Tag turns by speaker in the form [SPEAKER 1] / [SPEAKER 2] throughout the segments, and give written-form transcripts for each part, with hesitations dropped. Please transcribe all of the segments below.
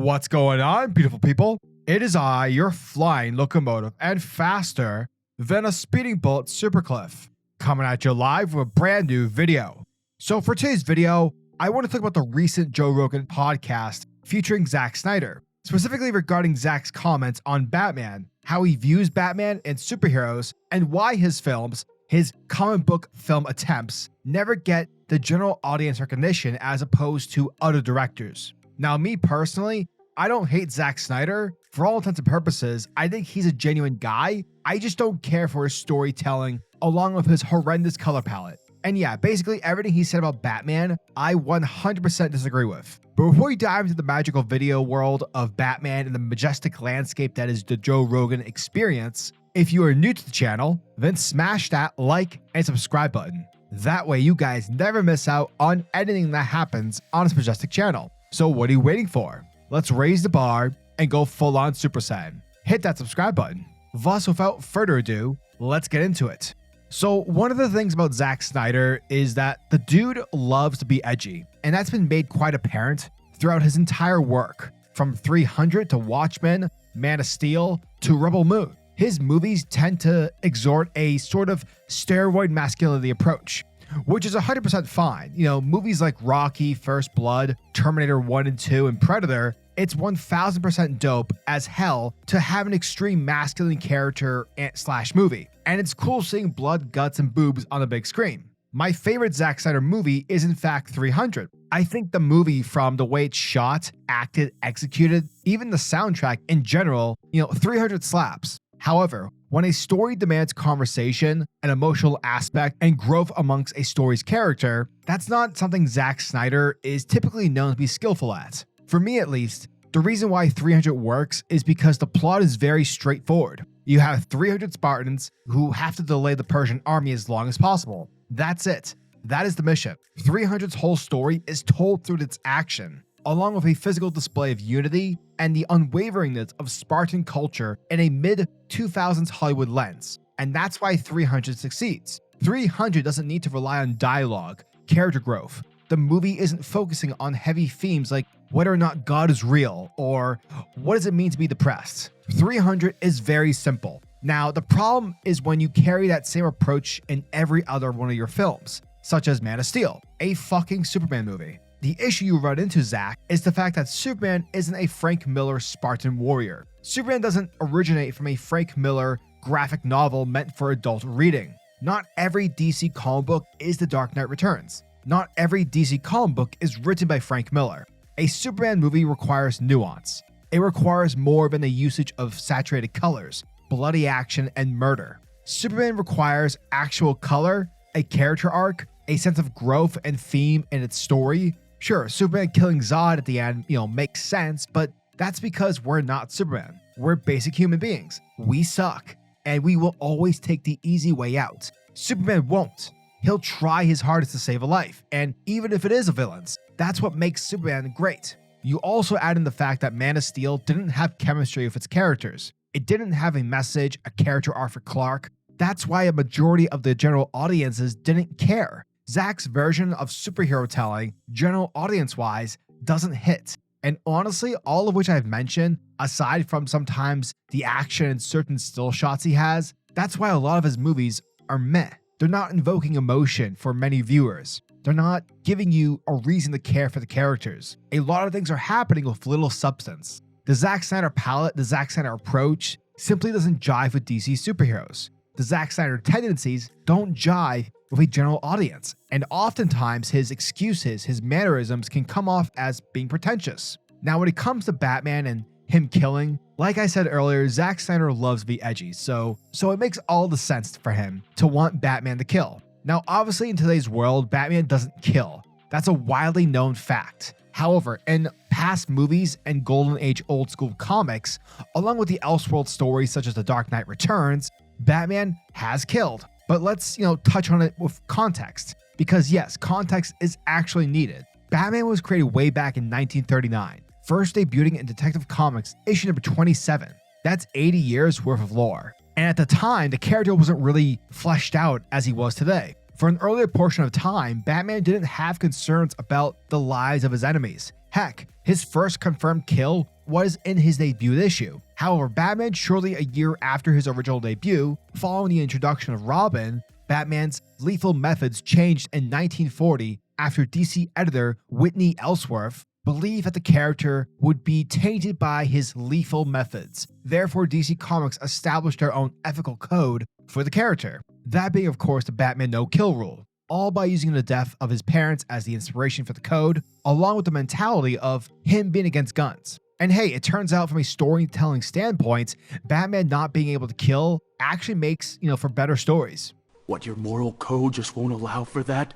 [SPEAKER 1] What's going on, beautiful people? It is I, your flying locomotive, and faster than a speeding bullet, SuperCliff, coming at you live with a brand new video. So for today's video, I want to talk about the recent Joe Rogan podcast featuring Zack Snyder, specifically regarding Zack's comments on Batman, how he views Batman and superheroes, and why his films, his comic book film attempts, never get the general audience recognition as opposed to other directors. Now, me personally, I don't hate Zack Snyder. For all intents and purposes, I think he's a genuine guy. I just don't care for his storytelling along with his horrendous color palette. And yeah, basically everything he said about Batman, I 100% disagree with. But before we dive into the magical video world of Batman and the majestic landscape that is the Joe Rogan experience, if you are new to the channel, then smash that like and subscribe button. That way you guys never miss out on anything that happens on this majestic channel. So what are you waiting for? Let's raise the bar and go full on Super Saiyan. Hit that subscribe button. Thus, without further ado, let's get into it. So one of the things about Zack Snyder is that the dude loves to be edgy, and that's been made quite apparent throughout his entire work, from 300 to Watchmen, Man of Steel to RebelMoon. His movies tend to exhort a sort of steroid masculinity approach, which is 100% fine. You know, movies like Rocky, First Blood, Terminator 1 and 2, and Predator, it's 1000% dope as hell to have an extreme masculine character slash movie. And it's cool seeing blood, guts, and boobs on the big screen. My favorite Zack Snyder movie is in fact 300. I think the movie, from the way it's shot, acted, executed, even the soundtrack in general, 300 slaps. However, when a story demands conversation, an emotional aspect, and growth amongst a story's character, that's not something Zack Snyder is typically known to be skillful at. For me at least, the reason why 300 works is because the plot is very straightforward. You have 300 Spartans who have to delay the Persian army as long as possible. That's it. That is the mission. 300's whole story is told through its action, along with a physical display of unity and the unwaveringness of Spartan culture in a mid-2000s Hollywood lens. And that's why 300 succeeds. 300 doesn't need to rely on dialogue, character growth. The movie isn't focusing on heavy themes like whether or not God is real or what does it mean to be depressed. 300 is very simple. Now, the problem is when you carry that same approach in every other one of your films, such as Man of Steel, a fucking Superman movie. The issue you run into, Zack, is the fact that Superman isn't a Frank Miller Spartan warrior. Superman doesn't originate from a Frank Miller graphic novel meant for adult reading. Not every DC comic book is The Dark Knight Returns. Not every DC comic book is written by Frank Miller. A Superman movie requires nuance. It requires more than the usage of saturated colors, bloody action, and murder. Superman requires actual color, a character arc, a sense of growth and theme in its story. Sure, Superman killing Zod at the end, makes sense, but that's because we're not Superman. We're basic human beings. We suck, and we will always take the easy way out. Superman won't. He'll try his hardest to save a life, and even if it is a villain's, that's what makes Superman great. You also add in the fact that Man of Steel didn't have chemistry with its characters. It didn't have a message, a character arc for Clark. That's why a majority of the general audiences didn't care. Zack's version of superhero telling, general audience-wise, doesn't hit. And honestly, all of which I've mentioned, aside from sometimes the action and certain still shots he has, that's why a lot of his movies are meh. They're not invoking emotion for many viewers. They're not giving you a reason to care for the characters. A lot of things are happening with little substance. The Zack Snyder palette, the Zack Snyder approach, simply doesn't jive with DC superheroes. The Zack Snyder tendencies don't jive with a general audience, and oftentimes his excuses, his mannerisms can come off as being pretentious. Now, when it comes to Batman and him killing, like I said earlier, Zack Snyder loves to be edgy, so it makes all the sense for him to want Batman to kill. Now, obviously in today's world, Batman doesn't kill. That's a widely known fact. However, in past movies and Golden Age old school comics, along with the Elseworld stories such as The Dark Knight Returns, Batman has killed. But let's, touch on it with context. Because yes, context is actually needed. Batman was created way back in 1939, first debuting in Detective Comics issue number 27. That's 80 years worth of lore. And at the time, the character wasn't really fleshed out as he was today. For an earlier portion of time, Batman didn't have concerns about the lives of his enemies. Heck, his first confirmed kill was in his debut issue. However, Batman, shortly a year after his original debut, following the introduction of Robin, Batman's lethal methods changed in 1940 after DC editor Whitney Ellsworth believed that the character would be tainted by his lethal methods. Therefore, DC Comics established their own ethical code for the character. That being, of course, the Batman no-kill rule, all by using the death of his parents as the inspiration for the code, along with the mentality of him being against guns. And hey, it turns out from a storytelling standpoint, Batman not being able to kill actually makes, for better stories.
[SPEAKER 2] What, your moral code just won't allow for that?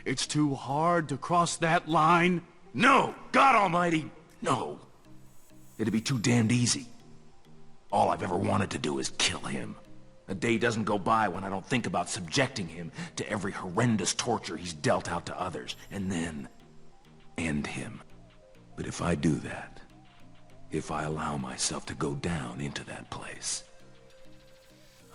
[SPEAKER 2] It's too hard to cross that line? No! God almighty, no! It'd be too damned easy. All I've ever wanted to do is kill him. A day doesn't go by when I don't think about subjecting him to every horrendous torture he's dealt out to others, and then end him. But if I do that, if I allow myself to go down into that place,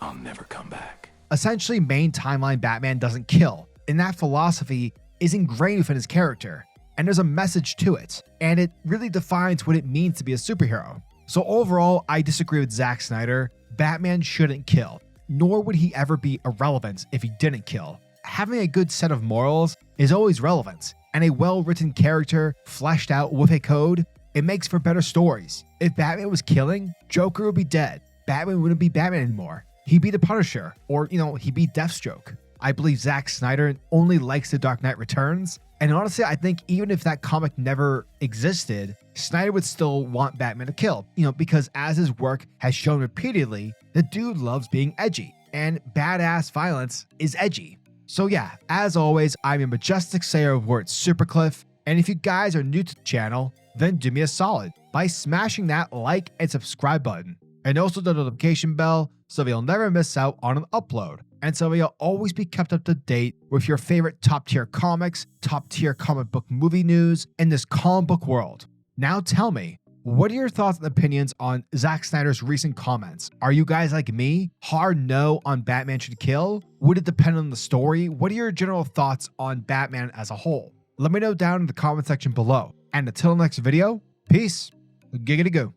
[SPEAKER 2] I'll never come back.
[SPEAKER 1] Essentially, main timeline Batman doesn't kill, and that philosophy is ingrained within his character, and there's a message to it, and it really defines what it means to be a superhero. So overall, I disagree with Zack Snyder. Batman shouldn't kill, nor would he ever be irrelevant if he didn't kill. Having a good set of morals is always relevant, and a well-written character fleshed out with a code, it makes for better stories. If Batman was killing, Joker would be dead. Batman wouldn't be Batman anymore. He'd be the Punisher, or, he'd be Deathstroke. I believe Zack Snyder only likes The Dark Knight Returns, and honestly, I think even if that comic never existed, Snyder would still want Batman to kill, because as his work has shown repeatedly, the dude loves being edgy, and badass violence is edgy. So yeah, as always, I'm your majestic sayer of words, SuperCliff, and if you guys are new to the channel, then do me a solid by smashing that like and subscribe button, and also the notification bell so you'll never miss out on an upload, and so you'll always be kept up to date with your favorite top tier comics, top tier comic book movie news in this comic book world. Now tell me, what are your thoughts and opinions on Zack Snyder's recent comments? Are you guys like me? Hard no on Batman should kill? Would it depend on the story? What are your general thoughts on Batman as a whole? Let me know down in the comment section below. And until next video, peace, giggity goo.